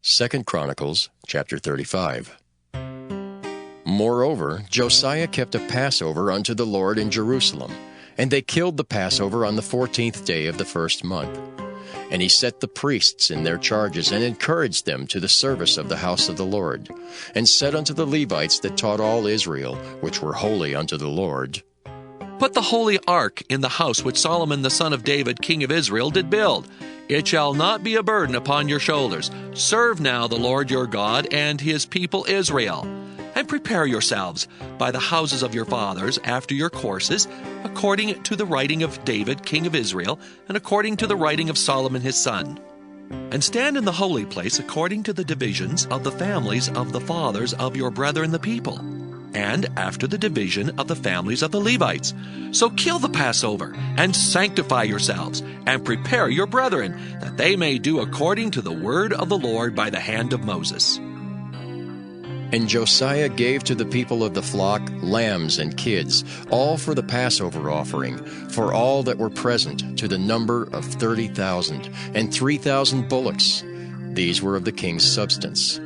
2 Chronicles chapter 35. Moreover, Josiah kept a Passover unto the Lord in Jerusalem, and they killed the Passover on the 14th day of the first month. And he set the priests in their charges, and encouraged them to the service of the house of the Lord, and said unto the Levites that taught all Israel, which were holy unto the Lord, Put the holy ark in the house which Solomon the son of David, king of Israel, did build. It shall not be a burden upon your shoulders. Serve now the Lord your God and his people Israel. And prepare yourselves by the houses of your fathers after your courses, according to the writing of David, king of Israel, and according to the writing of Solomon his son. And stand in the holy place according to the divisions of the families of the fathers of your brethren the people, and after the division of the families of the Levites. So kill the Passover, and sanctify yourselves, and prepare your brethren, that they may do according to the word of the Lord by the hand of Moses. And Josiah gave to the people of the flock lambs and kids, all for the Passover offering, for all that were present, to the number of 30,000, and 3,000 bullocks. These were of the king's substance.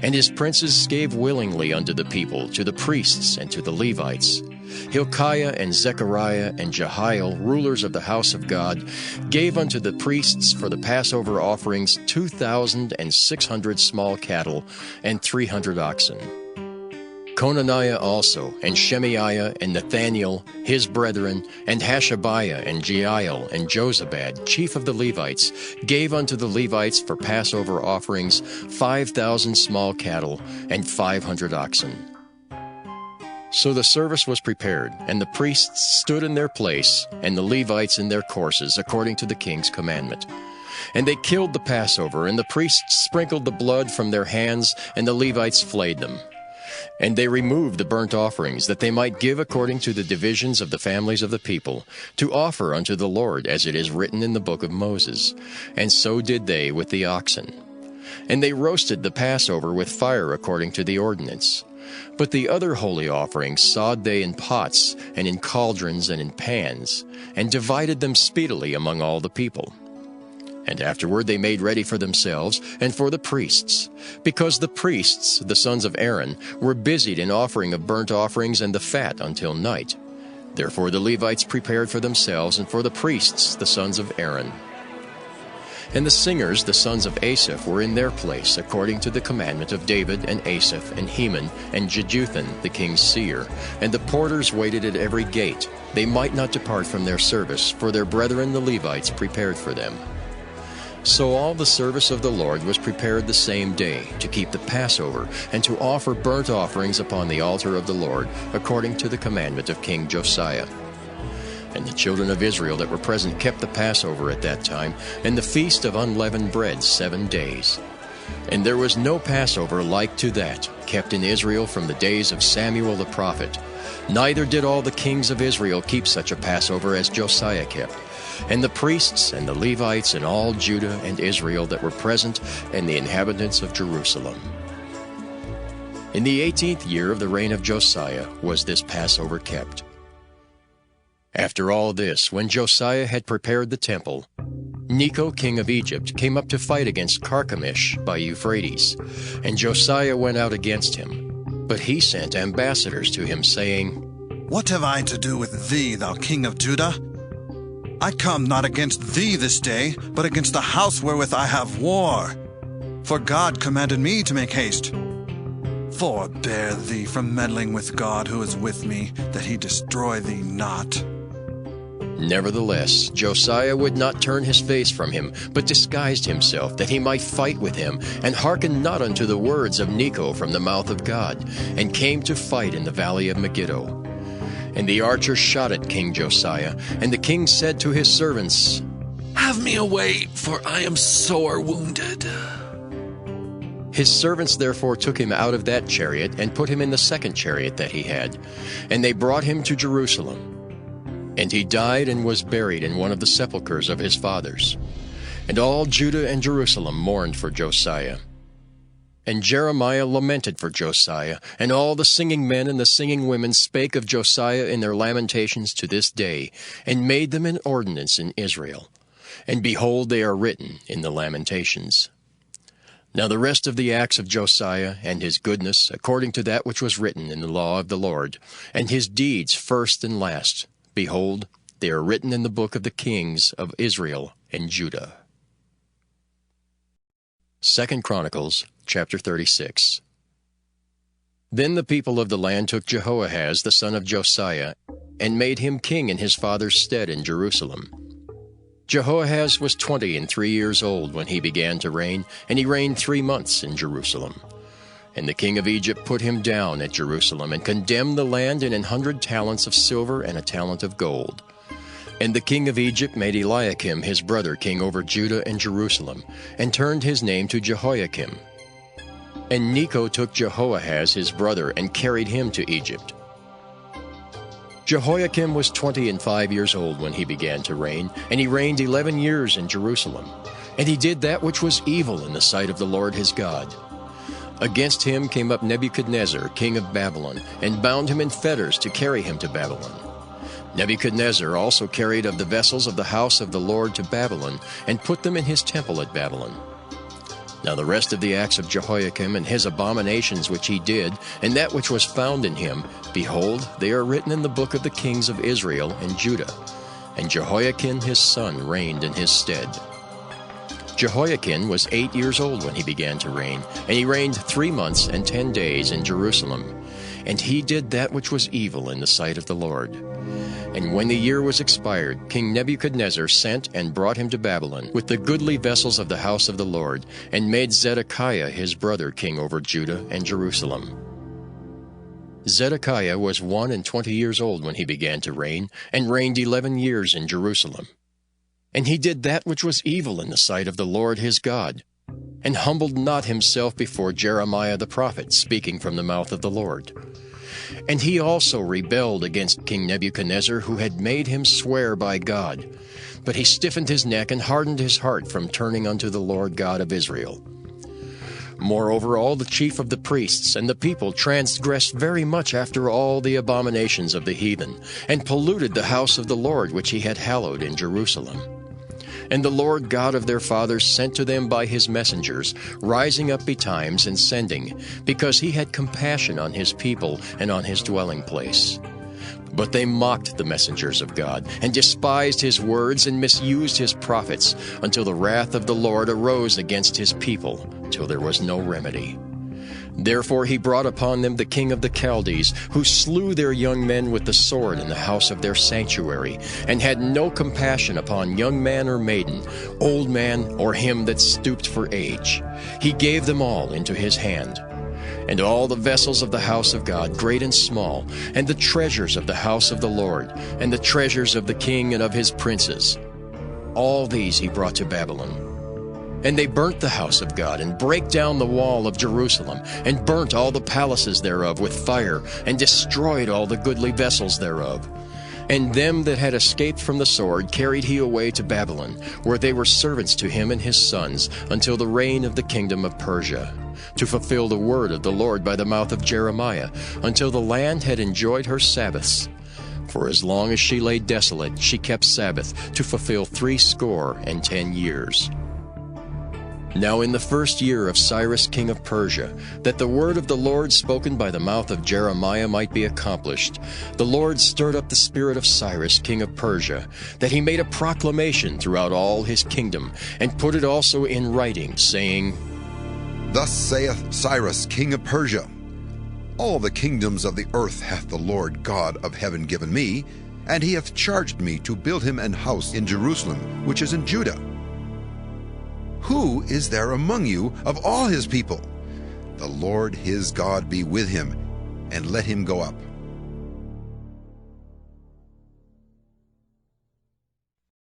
And his princes gave willingly unto the people, to the priests and to the Levites. Hilkiah and Zechariah and Jehiel, rulers of the house of God, gave unto the priests for the Passover offerings 2,600 small cattle and 300 oxen. Conaniah also, and Shemaiah, and Nathaniel, his brethren, and Hashabiah, and Jeiel, and Jozabad, chief of the Levites, gave unto the Levites for Passover offerings 5,000 small cattle and 500 oxen. So the service was prepared, and the priests stood in their place, and the Levites in their courses, according to the king's commandment. And they killed the Passover, and the priests sprinkled the blood from their hands, and the Levites flayed them. And they removed the burnt offerings, that they might give according to the divisions of the families of the people, to offer unto the Lord, as it is written in the book of Moses. And so did they with the oxen. And they roasted the Passover with fire according to the ordinance. But the other holy offerings sawed they in pots, and in cauldrons, and in pans, and divided them speedily among all the people. And afterward they made ready for themselves and for the priests, because the priests, the sons of Aaron, were busied in offering of burnt offerings and the fat until night. Therefore the Levites prepared for themselves and for the priests, the sons of Aaron. And the singers, the sons of Asaph, were in their place, according to the commandment of David and Asaph and Heman and Jeduthun, the king's seer. And the porters waited at every gate. They might not depart from their service, for their brethren the Levites prepared for them. So all the service of the Lord was prepared the same day, to keep the Passover, and to offer burnt offerings upon the altar of the Lord, according to the commandment of King Josiah. And the children of Israel that were present kept the Passover at that time, and the feast of unleavened bread 7 days. And there was no Passover like to that, kept in Israel from the days of Samuel the prophet. Neither did all the kings of Israel keep such a Passover as Josiah kept. And the priests and the Levites and all Judah and Israel that were present, and the inhabitants of Jerusalem. In the 18th year of the reign of Josiah was this Passover kept. After all this, when Josiah had prepared the temple, Necho king of Egypt came up to fight against Carchemish by Euphrates, and Josiah went out against him. But he sent ambassadors to him, saying, What have I to do with thee, thou king of Judah? I come not against thee this day, but against the house wherewith I have war. For God commanded me to make haste. Forbear thee from meddling with God who is with me, that he destroy thee not. Nevertheless, Josiah would not turn his face from him, but disguised himself, that he might fight with him, and hearkened not unto the words of Necho from the mouth of God, and came to fight in the valley of Megiddo. And the archers shot at King Josiah, and the king said to his servants, Have me away, for I am sore wounded. His servants therefore took him out of that chariot, and put him in the second chariot that he had, and they brought him to Jerusalem. And he died and was buried in one of the sepulchres of his fathers. And all Judah and Jerusalem mourned for Josiah. And Jeremiah lamented for Josiah, and all the singing men and the singing women spake of Josiah in their lamentations to this day, and made them an ordinance in Israel. And behold, they are written in the Lamentations. Now the rest of the acts of Josiah, and his goodness, according to that which was written in the law of the Lord, and his deeds first and last, behold, they are written in the book of the kings of Israel and Judah. 2 Chronicles chapter 36. Then the people of the land took Jehoahaz the son of Josiah, and made him king in his father's stead in Jerusalem. Jehoahaz was 23 years old when he began to reign, and he reigned 3 months in Jerusalem. And the king of Egypt put him down at Jerusalem, and condemned the land in 100 talents of silver and a talent of gold. And the king of Egypt made Eliakim his brother king over Judah and Jerusalem, and turned his name to Jehoiakim. And Necho took Jehoahaz his brother, and carried him to Egypt. Jehoiakim was 25 years old when he began to reign, and he reigned 11 years in Jerusalem. And he did that which was evil in the sight of the Lord his God. Against him came up Nebuchadnezzar, king of Babylon, and bound him in fetters to carry him to Babylon. Nebuchadnezzar also carried of the vessels of the house of the Lord to Babylon, and put them in his temple at Babylon. Now the rest of the acts of Jehoiakim, and his abominations which he did, and that which was found in him, behold, they are written in the book of the kings of Israel and Judah. And Jehoiakim his son reigned in his stead. Jehoiakim was 8 years old when he began to reign, and he reigned 3 months and 10 days in Jerusalem. And he did that which was evil in the sight of the Lord. And when the year was expired, King Nebuchadnezzar sent and brought him to Babylon with the goodly vessels of the house of the Lord, and made Zedekiah his brother king over Judah and Jerusalem. Zedekiah was 21 years old when he began to reign, and reigned 11 years in Jerusalem. And he did that which was evil in the sight of the Lord his God, and humbled not himself before Jeremiah the prophet, speaking from the mouth of the Lord. And he also rebelled against King Nebuchadnezzar, who had made him swear by God. But he stiffened his neck and hardened his heart from turning unto the Lord God of Israel. Moreover, all the chief of the priests and the people transgressed very much after all the abominations of the heathen, and polluted the house of the Lord which he had hallowed in Jerusalem. And the Lord God of their fathers sent to them by his messengers, rising up betimes and sending, because he had compassion on his people and on his dwelling place. But they mocked the messengers of God, and despised his words, and misused his prophets, until the wrath of the Lord arose against his people, till there was no remedy. Therefore he brought upon them the king of the Chaldees, who slew their young men with the sword in the house of their sanctuary, and had no compassion upon young man or maiden, old man or him that stooped for age. He gave them all into his hand. And all the vessels of the house of God, great and small, and the treasures of the house of the Lord, and the treasures of the king and of his princes, all these he brought to Babylon. And they burnt the house of God, and brake down the wall of Jerusalem, and burnt all the palaces thereof with fire, and destroyed all the goodly vessels thereof. And them that had escaped from the sword carried he away to Babylon, where they were servants to him and his sons, until the reign of the kingdom of Persia, to fulfill the word of the Lord by the mouth of Jeremiah, until the land had enjoyed her Sabbaths. For as long as she lay desolate, she kept Sabbath, to fulfill 70 years. Now in the 1st year of Cyrus king of Persia, that the word of the Lord spoken by the mouth of Jeremiah might be accomplished, the Lord stirred up the spirit of Cyrus king of Persia, that he made a proclamation throughout all his kingdom, and put it also in writing, saying, Thus saith Cyrus king of Persia, All the kingdoms of the earth hath the Lord God of heaven given me, and he hath charged me to build him an house in Jerusalem, which is in Judah. Who is there among you of all his people? The Lord his God be with him, and let him go up.